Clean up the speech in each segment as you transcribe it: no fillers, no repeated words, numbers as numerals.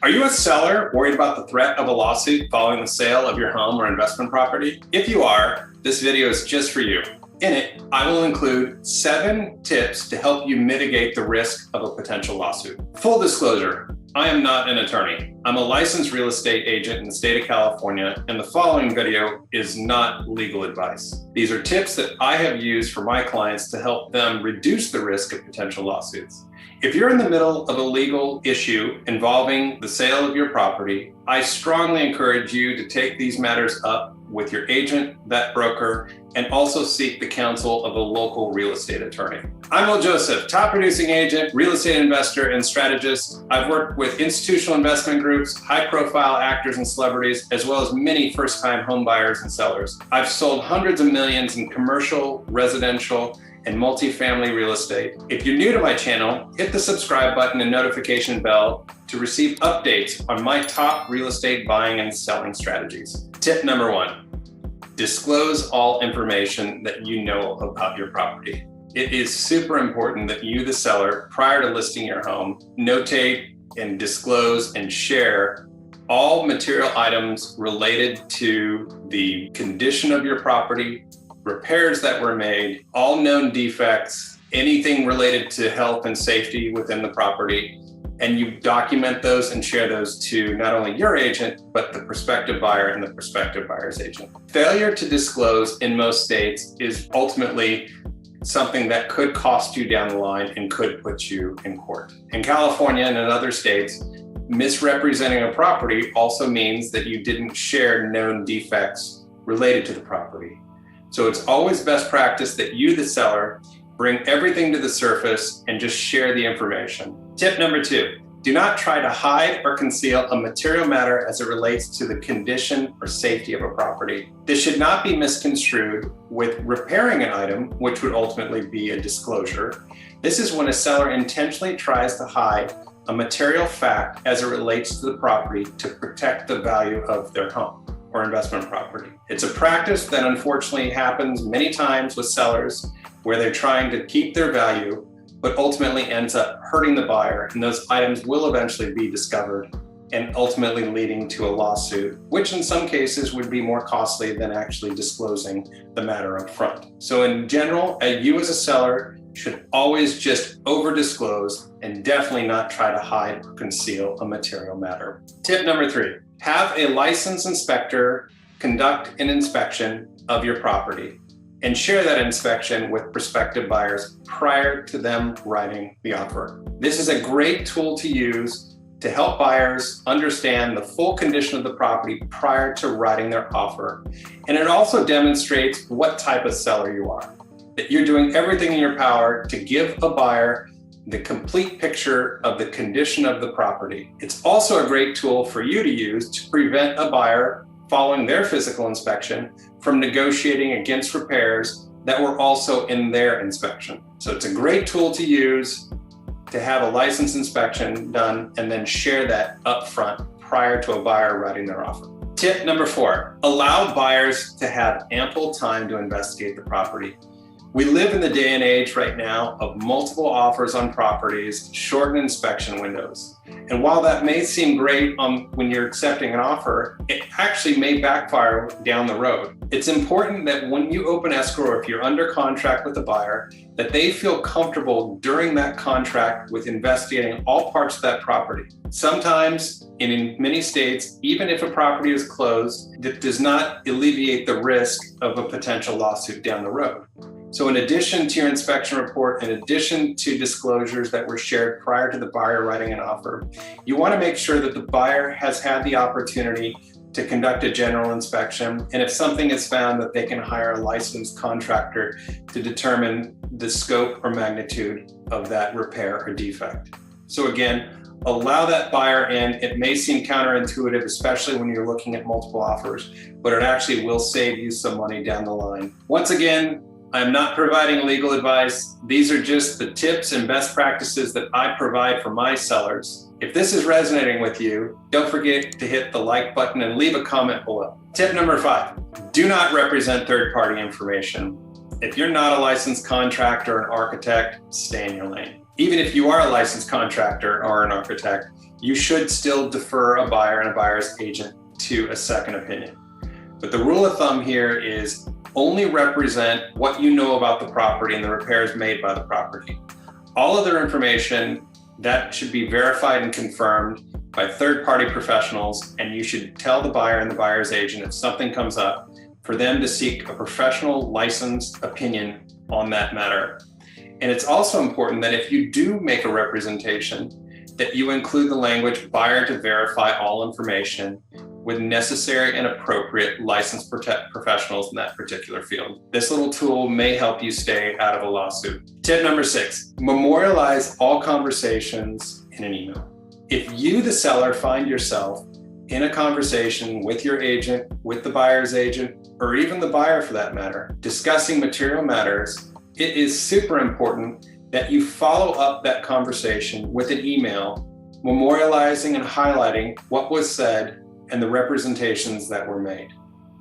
Are you a seller worried about the threat of a lawsuit following the sale of your home or investment property? If you are, this video is just for you. In it, I will include 7 tips to help you mitigate the risk of a potential lawsuit. Full disclosure, I am not an attorney. I'm a licensed real estate agent in the state of California, and the following video is not legal advice. These are tips that I have used for my clients to help them reduce the risk of potential lawsuits. If you're in the middle of a legal issue involving the sale of your property, I strongly encourage you to take these matters up with your agent, that broker, and also seek the counsel of a local real estate attorney. I'm Will Joseph, top producing agent, real estate investor, and strategist. I've worked with institutional investment groups, high-profile actors and celebrities, as well as many first-time home buyers and sellers. I've sold hundreds of millions in commercial, residential, and multifamily real estate. If you're new to my channel, hit the subscribe button and notification bell to receive updates on my top real estate buying and selling strategies. Tip number 1, disclose all information that you know about your property. It is super important that you, the seller, prior to listing your home, notate and disclose and share all material items related to the condition of your property, repairs that were made, all known defects, anything related to health and safety within the property, and you document those and share those to not only your agent, but the prospective buyer and the prospective buyer's agent. Failure to disclose in most states is ultimately something that could cost you down the line and could put you in court. In California and in other states, misrepresenting a property also means that you didn't share known defects related to the property. So it's always best practice that you, the seller, bring everything to the surface and just share the information. Tip number 2, do not try to hide or conceal a material matter as it relates to the condition or safety of a property. This should not be misconstrued with repairing an item, which would ultimately be a disclosure. This is when a seller intentionally tries to hide a material fact as it relates to the property to protect the value of their home or investment property. It's a practice that unfortunately happens many times with sellers where they're trying to keep their value, but ultimately ends up hurting the buyer, and those items will eventually be discovered and ultimately leading to a lawsuit, which in some cases would be more costly than actually disclosing the matter up front. So in general, you as a seller should always just over disclose and definitely not try to hide or conceal a material matter. Tip number 3, have a licensed inspector conduct an inspection of your property and share that inspection with prospective buyers prior to them writing the offer. This is a great tool to use to help buyers understand the full condition of the property prior to writing their offer. And it also demonstrates what type of seller you are, that you're doing everything in your power to give a buyer the complete picture of the condition of the property. It's also a great tool for you to use to prevent a buyer following their physical inspection from negotiating against repairs that were also in their inspection. So it's a great tool to use to have a license inspection done and then share that up front prior to a buyer writing their offer. Tip number 4, allow buyers to have ample time to investigate the property. We live in the day and age right now of multiple offers on properties, shortened inspection windows. And while that may seem great when you're accepting an offer, it actually may backfire down the road. It's important that when you open escrow, or if you're under contract with a buyer, that they feel comfortable during that contract with investigating all parts of that property. Sometimes, in many states, even if a property is closed, that does not alleviate the risk of a potential lawsuit down the road. So in addition to your inspection report, in addition to disclosures that were shared prior to the buyer writing an offer, you want to make sure that the buyer has had the opportunity to conduct a general inspection. And if something is found, that they can hire a licensed contractor to determine the scope or magnitude of that repair or defect. So again, allow that buyer in. It may seem counterintuitive, especially when you're looking at multiple offers, but it actually will save you some money down the line. Once again, I'm not providing legal advice. These are just the tips and best practices that I provide for my sellers. If this is resonating with you, don't forget to hit the like button and leave a comment below. Tip number 5, do not represent third-party information. If you're not a licensed contractor or an architect, stay in your lane. Even if you are a licensed contractor or an architect, you should still defer a buyer and a buyer's agent to a second opinion. But the rule of thumb here is only represent what you know about the property and the repairs made by the property. All other information that should be verified and confirmed by third-party professionals, and you should tell the buyer and the buyer's agent if something comes up for them to seek a professional licensed opinion on that matter. And it's also important that if you do make a representation, that you include the language buyer to verify all information with necessary and appropriate licensed professionals in that particular field. This little tool may help you stay out of a lawsuit. Tip number 6, memorialize all conversations in an email. If you, the seller, find yourself in a conversation with your agent, with the buyer's agent, or even the buyer for that matter, discussing material matters, it is super important that you follow up that conversation with an email, memorializing and highlighting what was said and the representations that were made.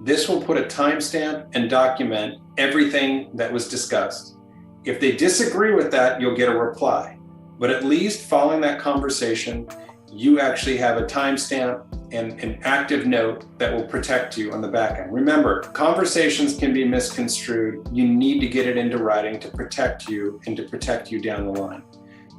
This will put a timestamp and document everything that was discussed. If they disagree with that, you'll get a reply. But at least following that conversation, you actually have a timestamp and an active note that will protect you on the back end. Remember, conversations can be misconstrued. You need to get it into writing to protect you and to protect you down the line.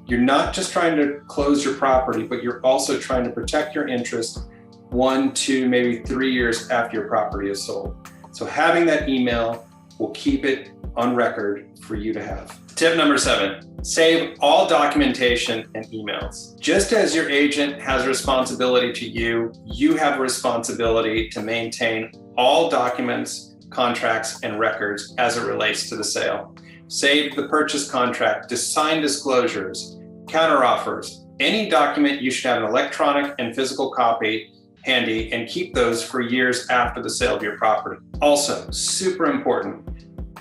You're not just trying to close your property, but you're also trying to protect your interest 1, 2, maybe 3 years after your property is sold. So having that email will keep it on record for you to have. Tip number 7, save all documentation and emails. Just as your agent has a responsibility to you, you have a responsibility to maintain all documents, contracts, and records as it relates to the sale. Save the purchase contract, to sign disclosures, counteroffers, any document. You should have an electronic and physical copy handy and keep those for years after the sale of your property. Also, super important,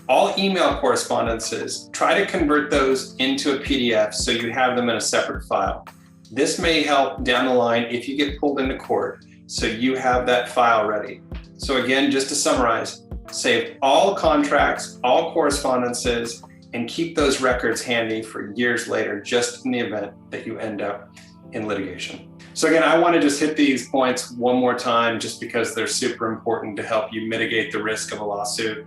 all email correspondences, try to convert those into a PDF so you have them in a separate file. This may help down the line if you get pulled into court, so you have that file ready. So again, just to summarize, save all contracts, all correspondences, and keep those records handy for years later, just in the event that you end up in litigation. So again, I want to just hit these points one more time just because they're super important to help you mitigate the risk of a lawsuit.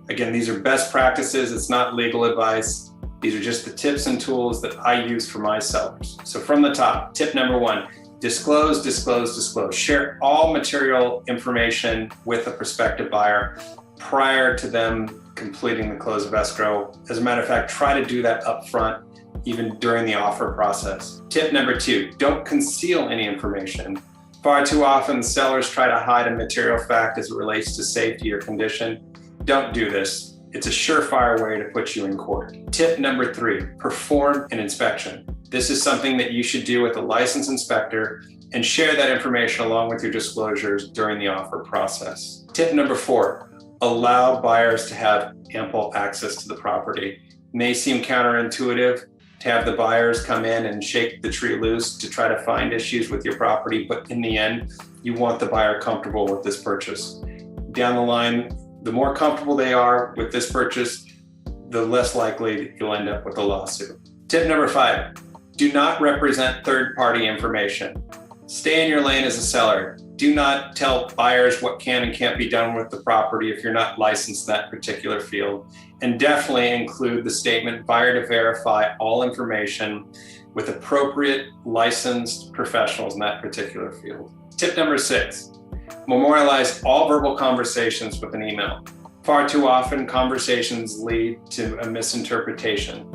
Again, these are best practices. It's not legal advice. These are just the tips and tools that I use for my sellers. So from the top, tip number 1, disclose, disclose, disclose. Share all material information with a prospective buyer prior to them completing the close of escrow. As a matter of fact, try to do that up front, even during the offer process. Tip number 2, don't conceal any information. Far too often, sellers try to hide a material fact as it relates to safety or condition. Don't do this. It's a surefire way to put you in court. Tip number 3, perform an inspection. This is something that you should do with a licensed inspector and share that information along with your disclosures during the offer process. Tip number 4, allow buyers to have ample access to the property. It may seem counterintuitive to have the buyers come in and shake the tree loose to try to find issues with your property, but in the end, you want the buyer comfortable with this purchase. Down the line, the more comfortable they are with this purchase, the less likely you'll end up with a lawsuit. Tip number 5, do not represent third-party information. Stay in your lane as a seller. Do not tell buyers what can and can't be done with the property if you're not licensed in that particular field. And definitely include the statement, buyer to verify all information with appropriate licensed professionals in that particular field. Tip number 6, memorialize all verbal conversations with an email. Far too often, conversations lead to a misinterpretation.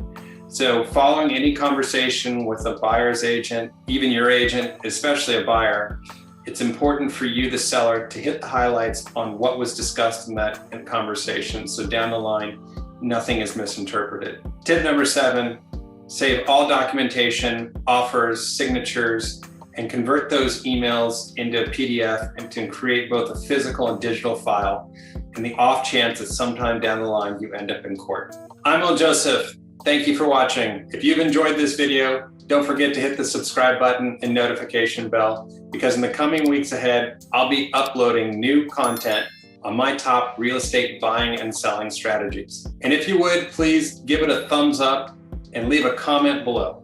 So following any conversation with a buyer's agent, even your agent, especially a buyer, it's important for you, the seller, to hit the highlights on what was discussed in that conversation. So down the line, nothing is misinterpreted. Tip number 7, save all documentation, offers, signatures, and convert those emails into a PDF and to create both a physical and digital file in the off chance that sometime down the line you end up in court. I'm Will Joseph. Thank you for watching. If you've enjoyed this video, don't forget to hit the subscribe button and notification bell, because in the coming weeks ahead, I'll be uploading new content on my top real estate buying and selling strategies. And if you would, please give it a thumbs up and leave a comment below.